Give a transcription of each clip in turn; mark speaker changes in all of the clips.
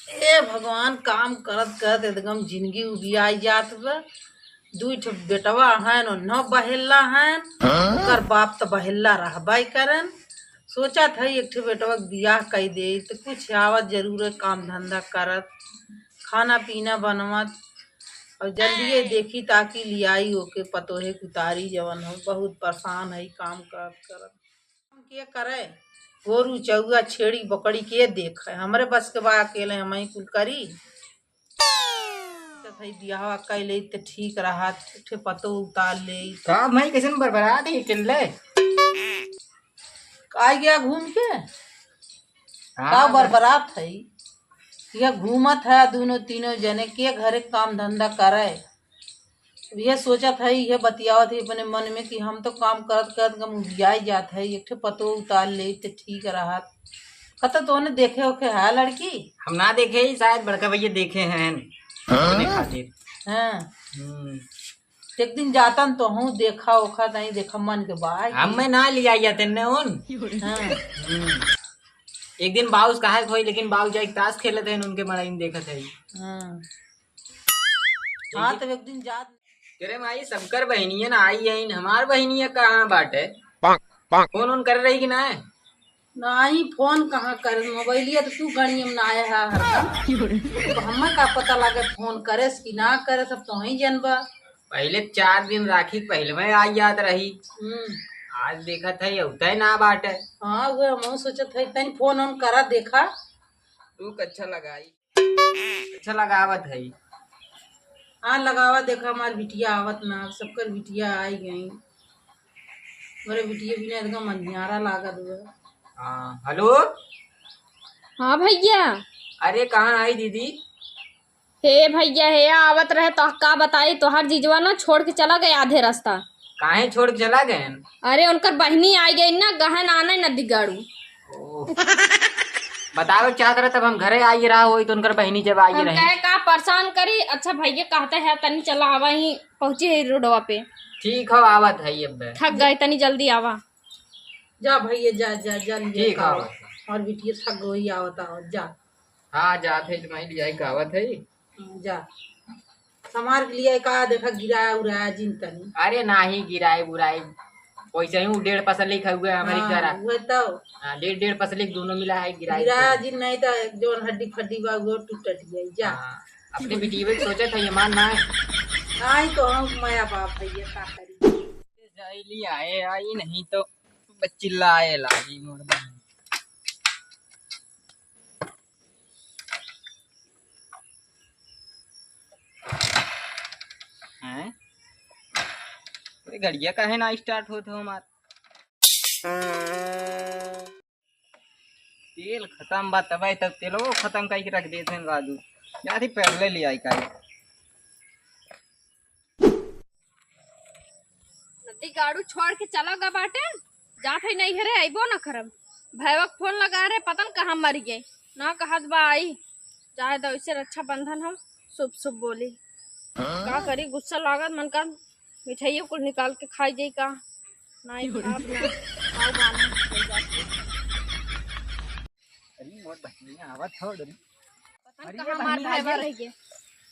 Speaker 1: ए भगवान, काम करत करत एकदम जिंदगी उबियाई जात बा। दुई ठो बेटवा हन और न बहेला हन। ओकर बाप तो बहेला रहबाई करन। सोचा था एक ठो बेटवा के बियाह कई दे तो कुछ आवत जरूर है, काम धंधा करत, खाना पीना बनवत और जल्दी देखी ताकि लियाई ओके पतोहे कुतारी जवन हो। बहुत परेशान है काम करत करत। हम के करे, गोरू चौआ छेड़ी बकड़ी के देख है, हमरे बस के बा अकेले हम ही कुल करी। भाई बियाह कैले तो ठीक रहा, ठे पतो उतार ले
Speaker 2: का मैं कैसन बरबरात है किनले
Speaker 1: आ गया घूम के। का
Speaker 2: हाँ
Speaker 1: बरबरात है यह घूमत है दोनों तीनों जने के घरे काम धंधा करे। यह सोचत है, यह बतियावत है अपने मन में कि हम तो काम करत करत गम उबियाई जात है, एक ठे पतो उतार ले तो ठीक रहा। कत तो ने देखे ओके है लड़की?
Speaker 2: हम ना देखे ही, शायद बड़का भैया देखे हैं अपने खातिर।
Speaker 1: हाँ,
Speaker 2: हम्म,
Speaker 1: एक दिन जाता तो हूँ देखा ओखा नहीं देखा मन के बाहर।
Speaker 2: हम में ना लिया जाते ने उन।
Speaker 1: हाँ,
Speaker 2: एक दिन बाउस कहा खोई, लेकिन बाउस जाके ताश खेलते हैं उनके मड़ाई में देखा था।
Speaker 1: हाँ, हाँ तो एक दिन जा।
Speaker 2: तेरे माई सबकर बहनिया ना आई है, हमार बहनिया कहाँ बाटे? फोन उन कर रही कि ना है?
Speaker 1: नहीं फोन कहाँ करे, मोबाइलिया तो तू गणियम ना आया है हरदम। तो हमें का पता लगे फोन करे कि ना करे, सब तो ही जनबा।
Speaker 2: पहले 4 दिन राखी पहले में आई याद रही। आज देखा था उतना ही ना बाटे।
Speaker 1: हाँ वो हम सोचत है तनी फोन ऑन करा देखा।
Speaker 2: तू अच्छा लगाई, अच्छा लगावत है।
Speaker 1: हाँ लगावा देखा, हमारी बिटिया आवत ना, सबकर बिटिया आई गई, मेरे बिटिया बिना एकदम अंधियारा लागत हुआ।
Speaker 2: हाँ हेलो।
Speaker 3: हाँ भैया।
Speaker 2: अरे कहाँ आई दीदी?
Speaker 3: हे भैया हे आवत रहे तो का बताई, तोहार जीजवा ना छोड़ के चला गया आधे रास्ता।
Speaker 2: काहे छोड़ के चला गए?
Speaker 3: अरे उनकर बहनी आई गई ना, गहन आना न दिगाड़ू।
Speaker 2: बताओ चाहत रहे तब हम घरे आई रहा हो, तो उनकर बहनी जब आई
Speaker 3: हम
Speaker 2: रही।
Speaker 3: कहे का परेशान करी। अच्छा भैया कहते हैं तनी चला आवा, ही पहुंची है रोडवा पे।
Speaker 2: ठीक हो आवत है अब।
Speaker 3: थक गए, तनी जल्दी आवा।
Speaker 1: जा भैया जा जा जल्दी
Speaker 2: ठीक है।
Speaker 1: और बिटिया थक गई आवत आवत जा।
Speaker 2: हाँ जात है तुम्हारी लियाई कहावत है।
Speaker 1: जा समार के लिए का देखा गिराया उड़ाया जिन तनी।
Speaker 2: अरे ना ही गिराए बुराई, वैसे ही 1.5 पसली खा हुआ है हमारी घर।
Speaker 1: वो तो
Speaker 2: 1.5 पसली दोनों मिला है गिराए।
Speaker 1: गिराया जिन नहीं तो जो हड्डी फड्डी बा वो टूट गई। जा
Speaker 2: अपने बेटी भी सोचा था ये मान ना है।
Speaker 1: आई तो हम माया बाप भैया का करी।
Speaker 2: जाइली आए आई नहीं तो बच्चिल्ला आए लागी मोर बहन। हैं अरे घड़िया काहे ना स्टार्ट होत हो हमार? तेल खत्म बा तब तब तेलो खत्म करके रख देते हैं राजू। या थी पहले ले आई का
Speaker 3: नदी गाड़ू छोड़ के चला गा बाटे, जात है नहीं घरे आईबो न खरब। भैवक फोन लगा रहे पतन कहाँ मर गए ना, कहत बा आई चाहे तो इससे रक्षा बंधन हम शुभ शुभ बोली। का करी, गुस्सा लागत मन कर मिठाइयों को निकाल के खाई जाई का नहीं खाब ना खाओ बाना हो जाती।
Speaker 2: अरे मोर बहनिया आवत हो डरी।
Speaker 3: पतन कहाँ मार भैवा रह गए।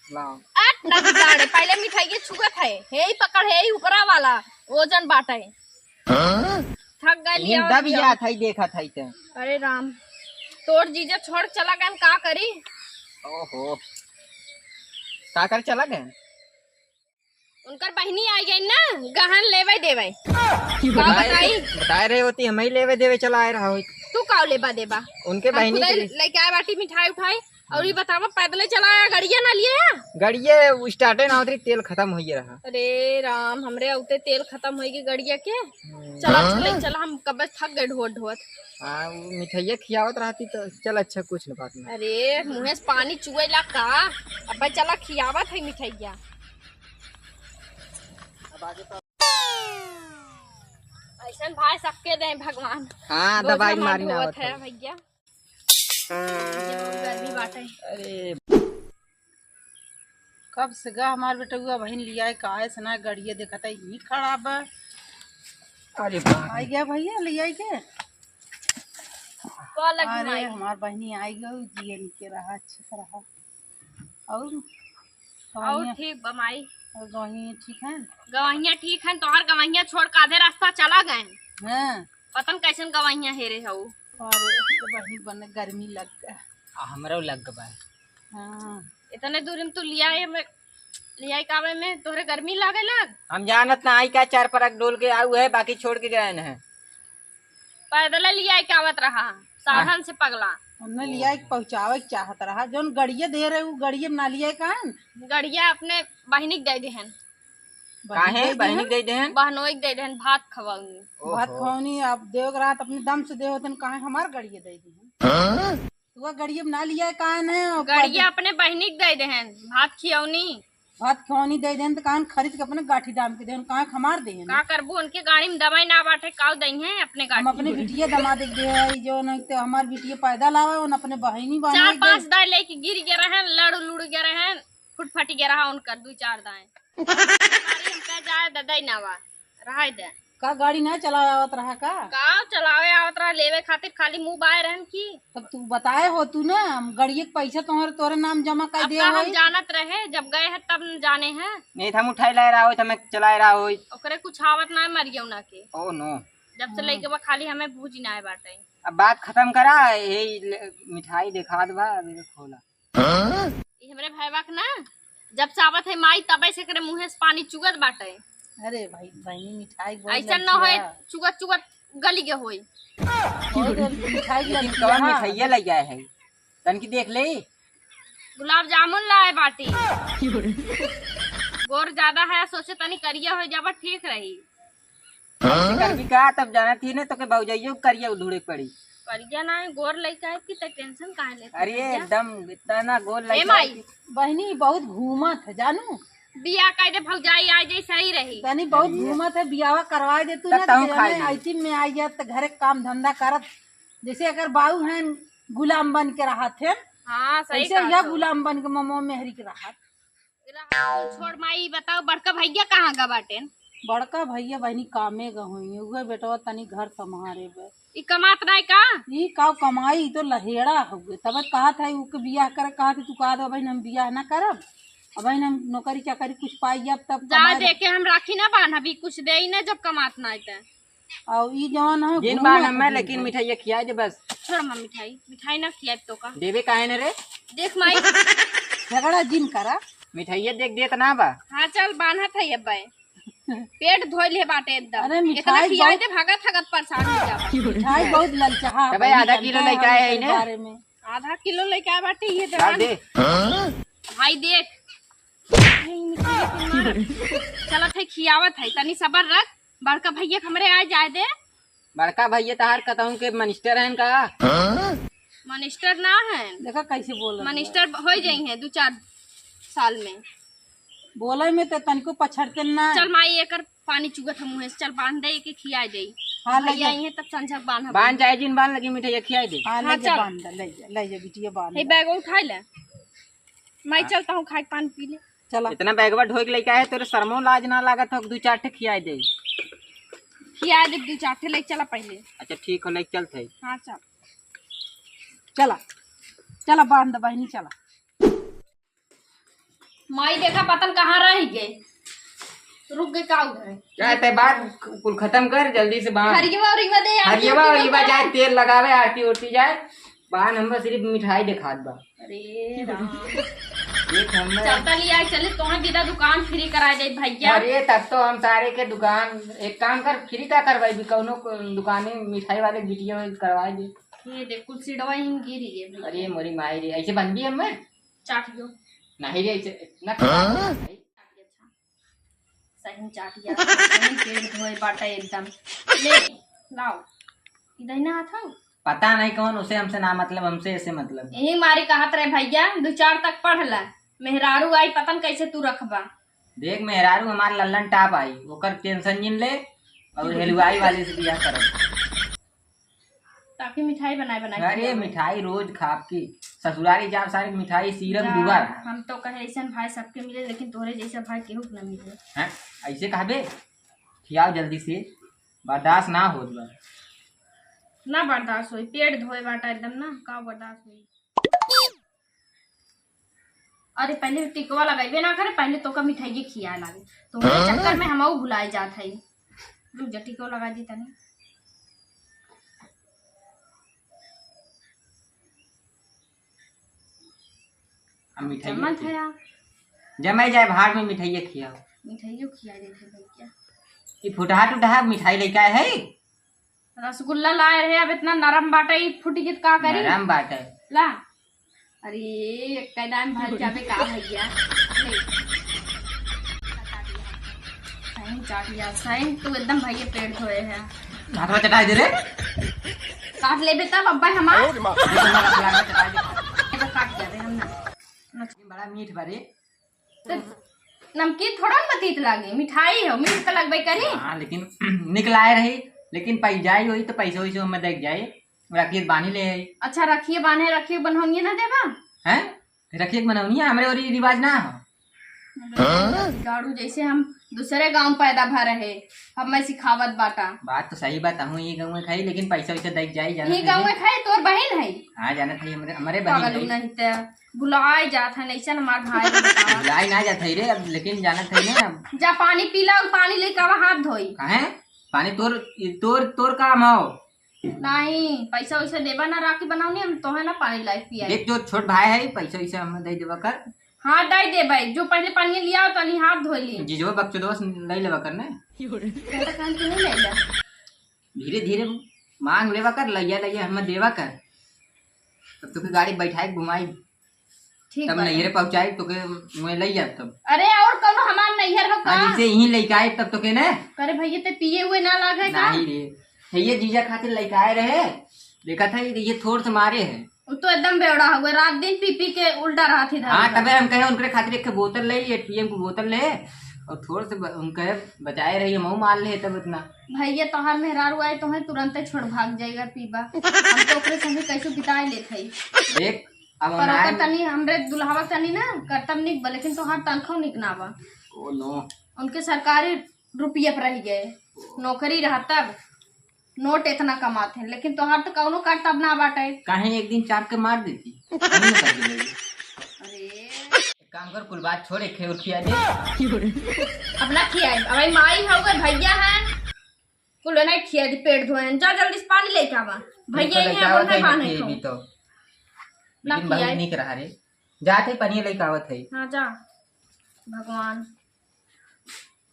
Speaker 2: लाओ
Speaker 3: आठ नदी गाड़े पहले मिठाई छुगत है, हे ही पकड़ हे ही ऊपरा वाला वजन बाटा है। थक गए लिया
Speaker 2: दब जा था देखा था ते।
Speaker 3: अरे राम, तोर जीजा छोड़ चला गए, का करी।
Speaker 2: ओहो का कर चला गए?
Speaker 3: उनकर बहनी आई गई ना, गहन लेवे देवे का बताई।
Speaker 2: बताए रहे होती हम ही लेवे देवे चला आए रहा हो।
Speaker 3: तू का लेबा देबा
Speaker 2: उनके बहनी
Speaker 3: लेके आए बाटी मिठाई उठाई और ये बतावा पैदल चलाया गड़िया ना लिए है।
Speaker 2: गड़िए स्टार्टे ना होती, तेल खत्म हो ही रहा।
Speaker 3: अरे राम, हमरे औते तेल खत्म होगी गड़िया के। चला चले चला, हम कब थक गए ढोत ढोत।
Speaker 2: हाँ मिठाइया खियावत रहती तो चल अच्छा कुछ न बात नहीं।
Speaker 3: अरे मुँह से पानी चुएला का, अब चला खियावत है मिठाइया। ऐसा भाई सबके दे भगवान।
Speaker 2: हाँ दवाई मारी ना
Speaker 3: होत है भैया, गर्मी बाटे।
Speaker 2: अरे
Speaker 1: कब से गा हमार बेटुआ बहन लिया है का से ना गड़िया देखता ही खड़ा बा।
Speaker 2: अरे
Speaker 1: आई गया भैया ले आई के
Speaker 3: का लगी
Speaker 1: अरे
Speaker 3: माई
Speaker 1: हमार बहनी आई गई जिए के रहा अच्छे से रहा। और
Speaker 3: और
Speaker 1: गवैया
Speaker 3: ठीक बा माई।
Speaker 1: और गवैया ठीक है?
Speaker 3: गवैया ठीक है, तोहर गवैया छोड़ के आधे रास्ता चला गए।
Speaker 1: हाँ।
Speaker 3: पतन कैसन गवैया हेरे हऊ।
Speaker 1: अरे तो बहनी बने गर्मी लग गया।
Speaker 2: हमरो लग बा।
Speaker 1: हाँ।
Speaker 3: इतने दूर में तू लिया कावे में तोहरे गर्मी लागे लग।
Speaker 2: हम जानत ना आई का 4 परक डोल के आऊ है, बाकी छोड़ के गए हैं।
Speaker 3: पैदल लिया कावत रहा साधन से पगला।
Speaker 1: हमने लिया एक पहुँचावे के चाहत रहा, जोन गड़िया दे रहे वो गड़िया ना लिया कान।
Speaker 3: गड़िया अपने बहनी के दे देहन।
Speaker 2: काहे बहनी दे देहन?
Speaker 3: बहनोई के दे देहन, भात खवाऊंगी।
Speaker 1: भात खौनी आप देव रहा अपने दम से देव तन कहा हमार गड़िया दे दी। तो गड़िया में ना लिया कान है।
Speaker 3: गड़िया अपने बहनी के दे देहन, भात खियौनी।
Speaker 1: भात खौनी दे देन तो कान खरीद के अपने गाठी दाम के देन कहा हमार देहन।
Speaker 3: का करबू उनके गाड़ी में दवाई ना बाटे काउ दई है अपने
Speaker 1: हम
Speaker 3: गाड़ी।
Speaker 1: अपने बिटिया दमाद दे है जो नहीं तो हमार बिटिया पैदा लावे उन अपने बहनी बहनी
Speaker 3: 4-5 दाए लेके गिर गए रहन, लड़ लुड़ गए रहन, फुट फटी गए रहा उनकर 2-4 दाए। गाड़ी में जाए ददई ना बा रहा दे।
Speaker 1: का गाड़ी ना चलावत रहा का?
Speaker 3: का चलावे आवत रहा लेवे खातिर खाली मुंह बाए रहन की।
Speaker 1: तब तू बताए हो तू ना गड़िया के पैसा तोरे नाम जमा कर
Speaker 3: अब
Speaker 1: दे
Speaker 3: का हम जानत रहे, जब गए हैं तब न जाने हैं।
Speaker 2: नहीं हम उठाई ला रहा हो तो मैं चला रहा हो।
Speaker 3: ओकरे कुछ आवत ना मरियो ना के।
Speaker 2: Oh no.
Speaker 3: जब से लेके बा खाली हमें भूजी ना है बाटे।
Speaker 2: अब बात खत्म करा, यही मिठाई दिखा दबा अभी तो खोला।
Speaker 3: ये हमरे भाईवा के ना जब से आवत है माई तबे से करे मुंह से पानी चुगत बाटे।
Speaker 1: अरे भाई बहनी मिठाई
Speaker 3: ऐसा न होए चुगत चुगत गली के होई।
Speaker 1: मिठाई
Speaker 2: कौन मिठाइया लग जाए है तन की देख ले।
Speaker 3: गुलाब जामुन लाए बाटी। गोर ज्यादा है सोचे तनी करिया हो जाबा ठीक रही।
Speaker 2: कर भी का तब जाना थी ना तो के भौजाइयो करिया उधूड़े पड़ी।
Speaker 3: करिया ना गोर लइका है की त टेंशन काहे लेते।
Speaker 2: अरे एकदम इतना ना गोल
Speaker 3: ए
Speaker 2: लग
Speaker 3: माई
Speaker 1: बहनी बहुत घूमत है जानू।
Speaker 3: बिया कह दे भौजाई आ जाई सही रही।
Speaker 1: तनी बहुत घूमत है बियावा करवाए दे तू ना
Speaker 2: तब खा ली।
Speaker 1: ऐसी में आई जात तो घरे काम धंधा करत जैसे अगर बाऊ हैं गुलाम बन के रहा थे
Speaker 3: हां सही
Speaker 1: ऐसे
Speaker 3: कहा
Speaker 1: या
Speaker 3: तो।
Speaker 1: गुलाम बन के ममो मेहरी के रहा।
Speaker 3: छोड़ माई बताओ बड़का भैया कहाँ गा बाटे।
Speaker 1: बड़का भैया बहनी कामे गई उहे बेटवा तनी घर संभारे बे
Speaker 3: ई कमात नहीं का।
Speaker 1: ई काव कमाई तो लहेड़ा हुए तब कहा था उ के बियाह करे कहा तू कहा दो भाई हम बियाह ना करब अब भाई हम नौकरी चाकरी कुछ पाई जब तब
Speaker 3: जा दे के हम राखी ना बांध अभी कुछ दे ही ना जब कमात ना आते।
Speaker 1: और ई जवान है
Speaker 2: जिन बार मैं लेकिन मिठाइया खिया दे बस।
Speaker 3: छोड़ मां मिठाई ना खिया तो का
Speaker 2: देवे काहे न रे।
Speaker 3: देख माई
Speaker 1: झगड़ा जिन करा
Speaker 2: मिठाइया देख देत ना बा।
Speaker 3: हाँ चल बांधा था ये बाय पेट धोइल है बाटे एकदम।
Speaker 1: अरे मिठाई
Speaker 3: इतना खियाई
Speaker 1: बहुत-
Speaker 3: दे भागत भागत परेशान हो जाबा।
Speaker 1: मिठाई बहुत ललचाहा
Speaker 2: तो भाई आधा किलो लेके आए हैं ना?
Speaker 1: बारे में
Speaker 3: आधा किलो लेके आए बाटे ये
Speaker 2: डाल
Speaker 3: दे
Speaker 2: दे।
Speaker 3: भाई देख चलत है खियावत है तनी सबर रख। बड़का भैया हमरे आ जाए दे।
Speaker 2: बड़का भैया तहार कहूँ के मिनिस्टर हैं का।
Speaker 3: मिनिस्टर ना है
Speaker 1: देखा कैसे बोल रहा है।
Speaker 3: मिनिस्टर हो जाई है 2-4 साल में।
Speaker 1: बोले में तो तनिको पछड़ते ना।
Speaker 3: चल माई एकर पानी चुगत हम मुंह से चल बांध दे के खिया दे।
Speaker 1: हाँ ले
Speaker 3: भैया
Speaker 1: जा
Speaker 3: आई है तब संझक बांध
Speaker 2: बांध जाए जिन बांध लगी मिठाइया खिया दे।
Speaker 1: हाँ ले
Speaker 3: हाँ,
Speaker 1: जा
Speaker 3: चल।
Speaker 1: बांध दे, ले जा बिटिया बांध
Speaker 3: हे
Speaker 1: दे।
Speaker 3: बैग उठा ले मैं चलता हूँ खाए पानी पी ले।
Speaker 1: चला
Speaker 2: इतना बैगवा ढोक लेके आए तेरे शर्मो लाज ना लागत हो 2-4 ठे खिया दे।
Speaker 3: खिया दे 2-4 ठे लेके चला पहले।
Speaker 2: अच्छा ठीक हो लेके चल थे।
Speaker 3: हाँ चल
Speaker 1: चला चला बांध दे बहनी चला।
Speaker 3: माई देखा पतन कहाँ रह गए रुक गए का उधर
Speaker 2: क्या ते बात कुल खत्म कर जल्दी से बांध।
Speaker 3: हरियवा दे यार।
Speaker 2: हरियवा जाए तेल लगावे आरती उरती जाए बांध। हम सिर्फ मिठाई दिखात बा।
Speaker 3: अरे राम
Speaker 2: एक हमने
Speaker 3: चलता लिया चले तो बिना दुकान फ्री करा दे भैया।
Speaker 2: अरे तब तो हम सारे के दुकान एक काम कर फ्री का करवाई भी कौनो दुकाने मिठाई वाले बिटिया करवा दे।
Speaker 3: ये देख कुल सीढ़वा ही गिरी है।
Speaker 2: अरे मोरी माई रे ऐसे बन गई हमें
Speaker 3: चाट दो
Speaker 2: नहीं रे ऐसे इतना
Speaker 3: सही चाट गया सही पेट धोए बाटा एकदम। ले लाओ इधर ना आता
Speaker 2: पता नहीं कौन उसे हमसे ना मतलब हमसे ऐसे मतलब।
Speaker 3: यही मारी कहत रहे भैया 2-4 तक पढ़ ला मेहरारू आई पतन कैसे तू रखबा।
Speaker 2: देख मेहरारू हमार लल्लन टाप आई ओकर टेंशन जिन ले और हलवाई वाले से बियाह कर
Speaker 3: ताकि मिठाई बनाए
Speaker 2: अरे मिठाई रोज खाप की ससुरारी जाब सारी मिठाई सीरम डूबा रहा।
Speaker 3: हम तो कहे ऐसा भाई सबके मिले लेकिन तोरे जैसा भाई केहू के न मिले।
Speaker 2: हैं ऐसे कहबे खियाओ जल्दी से बर्दाश्त ना हो बा।
Speaker 3: ना बर्दाश्त हुई, पेट धोए बाटा एकदम ना, का बर्दाश्त हुई। अरे पहले टिकवा लगाइबे ना करे, पहले तो का मिठाई खिया लागे, तुम्हारे चक्कर में हम भुलाए जात है। रुक जा, टिकवा लगा दी तनी।
Speaker 2: हम मिठाई
Speaker 3: जमत है यार,
Speaker 2: जमाई जाए भाड़ में मिठाई खियाओ।
Speaker 3: मिठाइयो खिया देते भैया।
Speaker 2: ये फुटहा टुटहा मिठाई लेके आए है,
Speaker 3: रसगुल्ला लाए रहे, अब इतना नरम बाटा ही फूटी के का करी
Speaker 2: नरम बात है।
Speaker 3: ला। अरे कैदाम भर जाबे का भैया, सही चाट लिया, सही तू एकदम भैया पेट धोए है।
Speaker 2: हाथवा चटाई दे रे,
Speaker 3: काट लेबे तब अब्बा हमार तो काट जाबे हम ना।
Speaker 2: बड़ा मीठ बारे।
Speaker 3: तो नमकीन थोड़ा न तीत लागे, मिठाई है मीठ का लगबे करी।
Speaker 2: हाँ लेकिन निकलाए रही, लेकिन पै जाई होई तो पैसा वैसे हमें देख जाए, रखिए बानी ले आई।
Speaker 3: अच्छा रखिए बांधे, रखिए बनहोंगे ना देबा
Speaker 2: हैं, रखिए बनौनी है, हमारे और रिवाज ना हो।
Speaker 3: गाड़ू जैसे हम दूसरे गांव पैदा भर रहे, हम मैं सिखावत बाटा।
Speaker 2: बात तो सही बात, हम ये गाँव में खाई, लेकिन पैसा वैसे देख जाए जाना।
Speaker 3: ये गांव में खाए तोर बहन है।
Speaker 2: हाँ जाना था, हमारे हमारे
Speaker 3: पागल
Speaker 2: बहन
Speaker 3: नहीं ते बुलाए जात है, नहीं हमार भाई
Speaker 2: बुलाई ना जाता रे, अब लेकिन जाना था ना।
Speaker 3: जा पानी पीला और पानी लेके आवा, हाथ धोई।
Speaker 2: कहे पानी तोर तोर तोर काम हो।
Speaker 3: नहीं पैसा वैसे देबा ना, राखी बनाऊनी हम तो है ना पानी लाई पिया।
Speaker 2: देख जो छोट भाई है, पैसा वैसे हमें दे देवा कर।
Speaker 3: हाँ दे दे भाई, जो पहले पानी लिया तनी हाथ धो ली।
Speaker 2: जीजो बक्चो ले लेवा करने, धीरे धीरे मांग लेवा कर, लैया लैया हमें देवा कर, तब तो गाड़ी बैठाए घुमाई,
Speaker 3: ठीक
Speaker 2: तब नैहरे पहुँचाई तो के मैं ले जा तब।
Speaker 3: अरे और कौनो हमार नैहर हो का?
Speaker 2: नीचे यहीं लेके आए तब तो के ने।
Speaker 3: करे भैया ते पिए हुए ना लागे का?
Speaker 2: नहीं रे, ये जीजा खातिर लेके आए रहे, देखा था ये थोड़ से मारे है।
Speaker 3: वो तो एकदम बेवड़ा हुआ, रात दिन पी पी के उल्टा रहा थी।
Speaker 2: हाँ तबे हम कहे उनके खातिर एक बोतल ले लिए, पीएम को बोतल ले, और थोड़ से उनके बचाए रही, मऊ मार ले तब इतना।
Speaker 3: भैया तोहार मेहरारू आए तो है तुरंत छोड़ भाग जाएगा पीबा। हम तो ओकरे संगे कैसे बिताए लेते ही।
Speaker 2: देख अब
Speaker 3: पर ओकर तनी हमरे दुल्हावा तनी ना करतम निक बा, लेकिन तोहार तनखो निक ना बा।
Speaker 2: ओ नो,
Speaker 3: उनके सरकारी रुपये पर रह गए, नौकरी रहा तब नोट इतना कमाते हैं, लेकिन तोहार तो कौनो कर तब ना बाटे।
Speaker 2: कहीं एक दिन चाप के मार देती। अरे काम कर, कुल बात छोड़, एक उठिया दे
Speaker 3: अपना खियाए। अब माई हो गए भैया हैं, कुल नहीं खिया दी, पेट धोए हैं। जा जल्दी से पानी लेके आवा, भैया ही हैं बोलते बाने को।
Speaker 2: तो लेकिन बहुत निक रहा रे, जाते पनिया लेके आवत है।
Speaker 3: हाँ जा, भगवान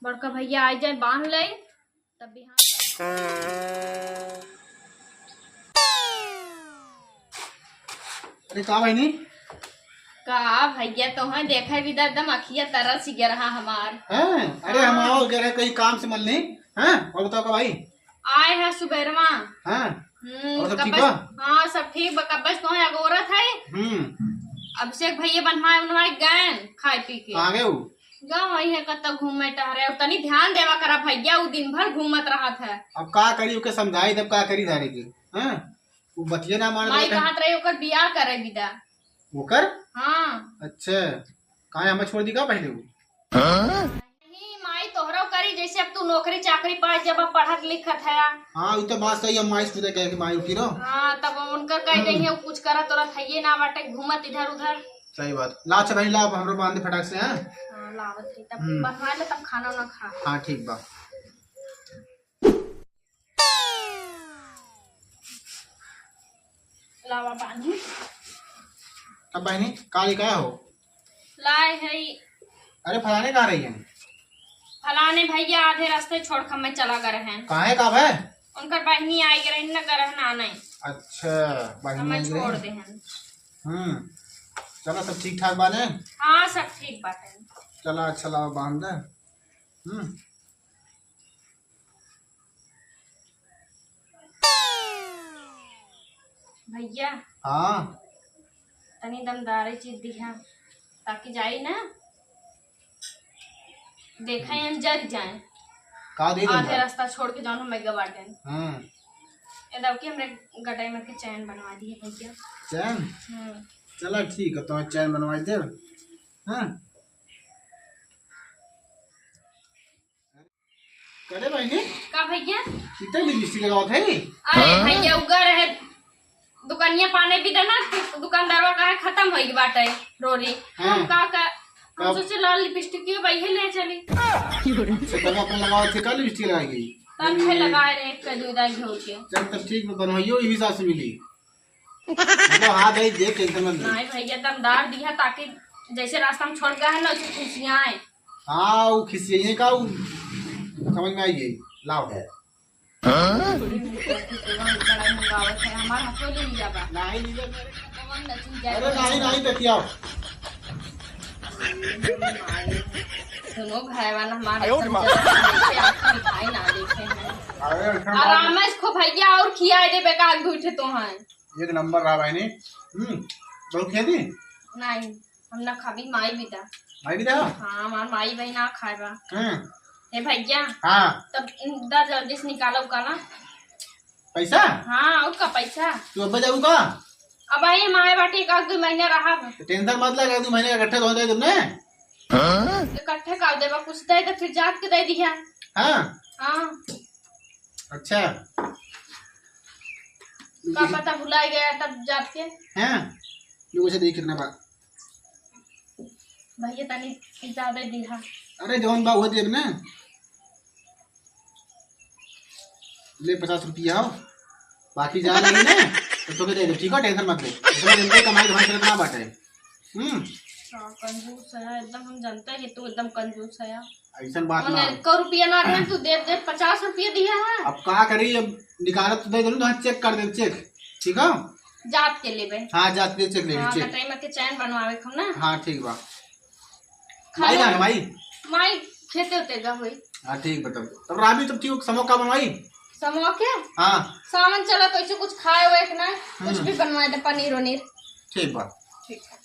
Speaker 3: बड़का भैया आ जाए बांध ले तब भी।
Speaker 4: अरे कहा बहनी,
Speaker 3: का भैया तो है देखा भी एकदम अखिया तरस ही गया रहा हमार।
Speaker 4: हैं? अरे हम आओ कह रहे कहीं काम से मिलने हैं, और बताओ का भाई
Speaker 3: आए हैं सुबेरवा।
Speaker 4: हैं? और सब ठीक
Speaker 3: कब्बस,
Speaker 4: बा?
Speaker 3: हाँ सब ठीक बा। कब्बस तो है अगोरत है, अभिषेक भैया बनवाए बनवाए गए खाए पी के।
Speaker 4: कहाँ गए वो?
Speaker 3: गाँव वही है कत घूमे टहरे, और तनी ध्यान देवा करा भैया, वो दिन भर घूमत रहा था।
Speaker 4: अब का करी ओके समझाई, तब का करी धारे के हैं? वो बतिया ना मान
Speaker 3: माई कहत रही ओकर बियाह करे विदा।
Speaker 4: वो कर।
Speaker 3: हाँ
Speaker 4: अच्छा कहाँ हमें छोड़ दी का पहले वो?
Speaker 3: नहीं माई तोहरो करी, जैसे अब तू नौकरी चाकरी पाए, जब अब पढ़त लिखत है।
Speaker 4: हाँ वो तो बात सही है, माई खुद कह के माई उठी रहो।
Speaker 3: हाँ तब उनकर कह गई है, कुछ करा तोरा थैये ना बाटे, घूमत इधर उधर।
Speaker 4: सही बात। ला अच्छा बहनी ला, अब हमरो बांध दे फटाक से। हैं?
Speaker 3: हाँ लावत है, तब बनवा ले, तब खाना ना खा।
Speaker 4: हाँ ठीक बा।
Speaker 3: लावा बांधी
Speaker 4: अब बहनी काली का हो?
Speaker 3: लाए है।
Speaker 4: अरे फलाने कहाँ रही है?
Speaker 3: फलाने भैया आधे रास्ते छोड़ कर मैं चला गए हैं।
Speaker 4: कहाँ है कब है?
Speaker 3: उनकर बहनी आई गए न गरहन आने,
Speaker 4: अच्छा बहनी
Speaker 3: मैं
Speaker 4: आई
Speaker 3: छोड़
Speaker 4: रही।
Speaker 3: दे हैं।
Speaker 4: चलो सब ठीक ठाक बाने?
Speaker 3: हाँ सब ठीक बात है।
Speaker 4: चला अच्छा लाओ बांध दे।
Speaker 3: भैया
Speaker 4: हाँ
Speaker 3: तनी दमदारी चीज दिखा, ताकि जाई ना देखा हम जग जाए।
Speaker 4: का दे
Speaker 3: आधे
Speaker 4: दूंगा।
Speaker 3: रास्ता छोड़ के जाऊँ मैं गवाटे
Speaker 4: हम्म
Speaker 3: ये दब के हमरे गटाई में के चैन बनवा दिए भैया।
Speaker 4: चैन? चलो ठीक है, तो चैन बनवा दे। हाँ करे बहनी
Speaker 3: का भैया
Speaker 4: इतना लिपस्टिक लगावत है
Speaker 3: अरे भैया उगर है दुकानिया पाने भी देना दुकानदारवा का खत्म होई बाटे रोरी
Speaker 4: हाँ।
Speaker 3: हम का हम सोचे लाल लिपस्टिक की वही ले चली
Speaker 4: से तब अपन लगावत थे का लिपस्टिक लगाएगी
Speaker 3: तब फिर लगाए रे एक कदू दाई घोल के
Speaker 4: चल तब ठीक बनवाइयो इस हिसाब से मिली मतलब हाथ है देख टेंशन मत ले
Speaker 3: नहीं भैया दमदार दिया ताकि जैसे रास्ता में छोड़ गया है ना उसकी खुशियाँ आए
Speaker 4: हाँ वो खिसिये का वो समझ में आई गई लाओ है
Speaker 3: हमारा हाथों ले लिया बा
Speaker 4: नहीं लीजिए
Speaker 3: कौन नचीन
Speaker 4: अरे
Speaker 3: जाए
Speaker 4: नहीं देखिए
Speaker 3: सुनो भैया हमारे मिठाई ना देखे हैं
Speaker 4: अरे
Speaker 3: आराम है इसको भैया और खिया दे बेकार उठे तो हैं
Speaker 4: एक नंबर रहा भाई ने बहुत खेती
Speaker 3: नहीं हम ना खाबी माई बिता
Speaker 4: भाई भी था
Speaker 3: हाँ हमार माई बहन ना खाए बा ए भैया
Speaker 4: हाँ
Speaker 3: तब इंदा जल्दी से निकालो उकाला
Speaker 4: पैसा
Speaker 3: हाँ उसका पैसा
Speaker 4: तू अब जाऊ का
Speaker 3: अब आई माए बाटी एक 2 महीने रहा
Speaker 4: टेंशन मत लगा 2 महीने का इकट्ठे हो जाए तुमने
Speaker 3: इकट्ठे कर देबा कुछ दे तो फिर जात के दे दिया
Speaker 4: हाँ
Speaker 3: हाँ
Speaker 4: अच्छा
Speaker 3: का पता भुला गया तब जात के
Speaker 4: हैं लोगों से देख कितना बात
Speaker 3: भैया तनी ज्यादा दिया
Speaker 4: अरे जौन बा हुआ देव ना ले 50 रुपया हो बाकी जा नहीं ना तो तोके दे दे ठीक है टेंशन मत ले इतना दिन पे कमाई तुम्हारे कितना बाटे
Speaker 3: कंजूस है एकदम हम जानते हैं कि तू एकदम कंजूस है
Speaker 4: ऐसा बात ना
Speaker 3: मैंने 1 रुपया ना दे तू दे 50 रुपया दिया है
Speaker 4: अब का करी अब निकालत तो दे दे तो चेक कर दे चेक ठीक है
Speaker 3: जात के लेबे
Speaker 4: हाँ जात के चेक ले
Speaker 3: हाँ
Speaker 4: चेक
Speaker 3: कटाई में के चैन बनवावे हम ना
Speaker 4: हाँ ठीक बा
Speaker 3: खाली
Speaker 4: माई ना माई
Speaker 3: माई खेते होते गा हुई
Speaker 4: हाँ ठीक बता तब राबी तब ठीक समोसा बनवाई
Speaker 3: समोह के
Speaker 4: हाँ
Speaker 3: सामान चला तो ऐसे कुछ खाए हुए ना कुछ भी बनवा दे पनीर वनीर
Speaker 4: ठीक बा
Speaker 3: ठीक है